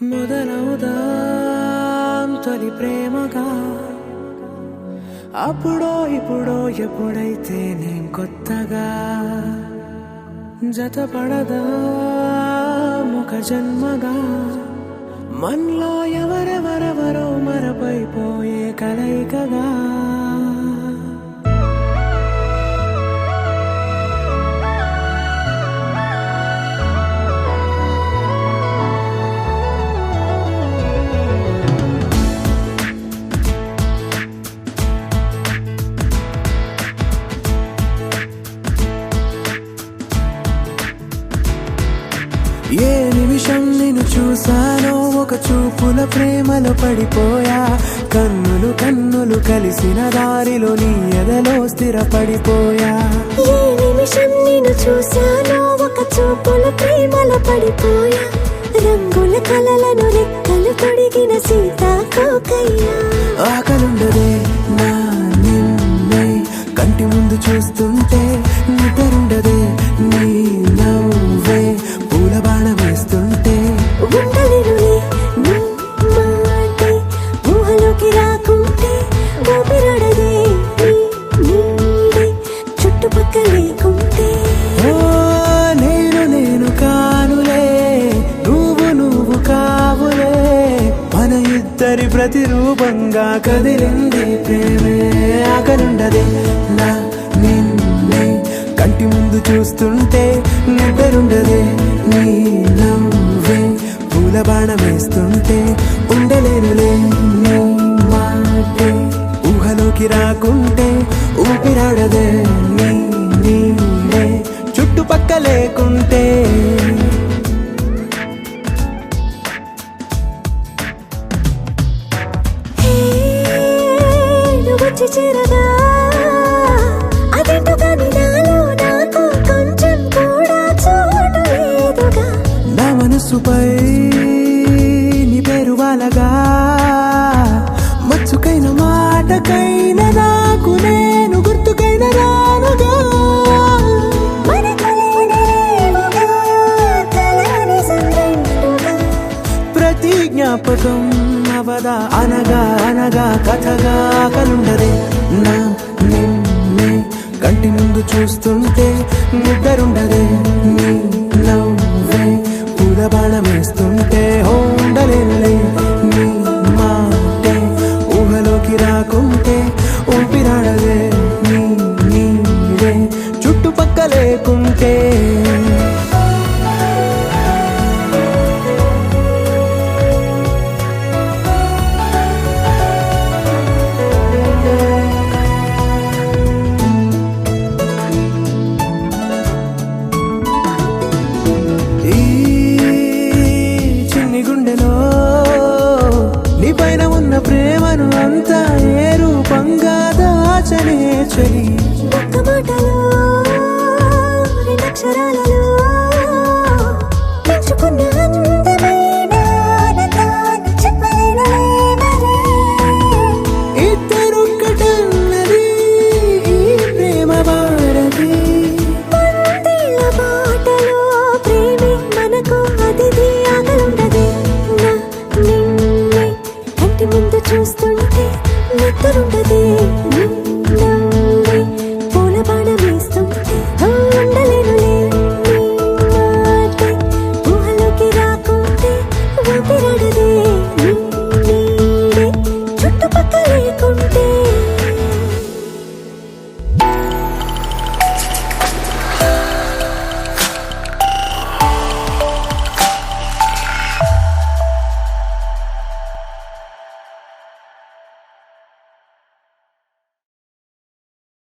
మొదలవుదాం తొలి ప్రేమగా అప్పుడో ఇప్పుడో ఎప్పుడైతే నేను కొత్తగా జతపడదా ఒక జన్మగా మనలో ఎవరెవరెవరో మరపైపోయే కలయికగా ఏ నిమిషం నిన్ను చూసానో ఒక చూపుల ప్రేమలో పడిపోయా కన్నులు కన్నులు కలిసిన దారిలో నీ ఎదలో స్థిరపడిపోయా ఏ నిమిషం నిన్ను చూసానో ఒక చూపుల ప్రేమలో పడిపోయా రంగుల కలలను రెక్కలు తొడిగిన సీతాకోకయ్యా ఆకలుండదే నా నిన్నే కంటి ముందు చూస్తుంటే నిద్రుండదే నీ నవ్వే పూల బాణం వేస్తుంటే ఉండలేనులే నీ మాటే ఊహలోకి రాకుంటే ఊపిరాడదే నీ నీడే చుట్టుపక్కల లేకుంటే ఓ నేను కానులే నువ్వు కావులే మన ఇద్దరి ప్రతిరూపంగా కదిలింది ప్రేమే ఆకలుండదే నా నిన్నే కంటి ముందు చూస్తుంటే నిద్రుండదే నీ నవ్వే పూల బాణం వేస్తుంటే ఉండలేనులే నీ మాటే ఊహలోకి రాకుంటే ఊపిరాడదే నీ నీడే చుట్టుపక్క లేకుంటే వచ్చి చేరగా అదేంటో కానీ నాలో నాకు కొంచెం కూడా చోటు లేదుగా నా మనసుపై నీ పేరు వాలగా మచ్చుకైన మాటకైన నాకు నేను గుర్తుకైన రానుగా మనకులేనిదేముగా, కలని సంరెండుగా. ప్రతి జ్ఞాపకం అవదా అనగా అనగా కథగా కలుండదే నా నిన్నే కంటి ముందు చూస్తుంటే నిద్రుండదే నీ నవ్వే పూల బాణం వేస్తుంటే ఉండలేనులే నీ మాటే ఊహలోకి రాకుంటే ఊపిరాడదే నీ నీడే చుట్టుపక్క లేకుంటే ఈ చిన్ని గుండెలో నీ పైన ఉన్న ప్రేమను అంతా ఏ రూపంగా దాచనే చలి ఒక్క మాటలో రెండక్షరాలలో పెంచుకున్న అందమైన ఆనందాన్ని చెప్పలేనులే మరి. ఇద్దరొక్కటన్నది ఈ ప్రేమ భారతి వందేళ్ల బాటలో ప్రేమే మనకు అతిథి ఆగలుండదే నా నిన్నే కంటి ముందు చూస్తుంటే నిద్రుండదే నీ నవ్వే పూల బాణం వేస్తుంటే ఉండలేనులే నీ మాటే ఊహలోకి రాకుంటే ఊపిరాడదే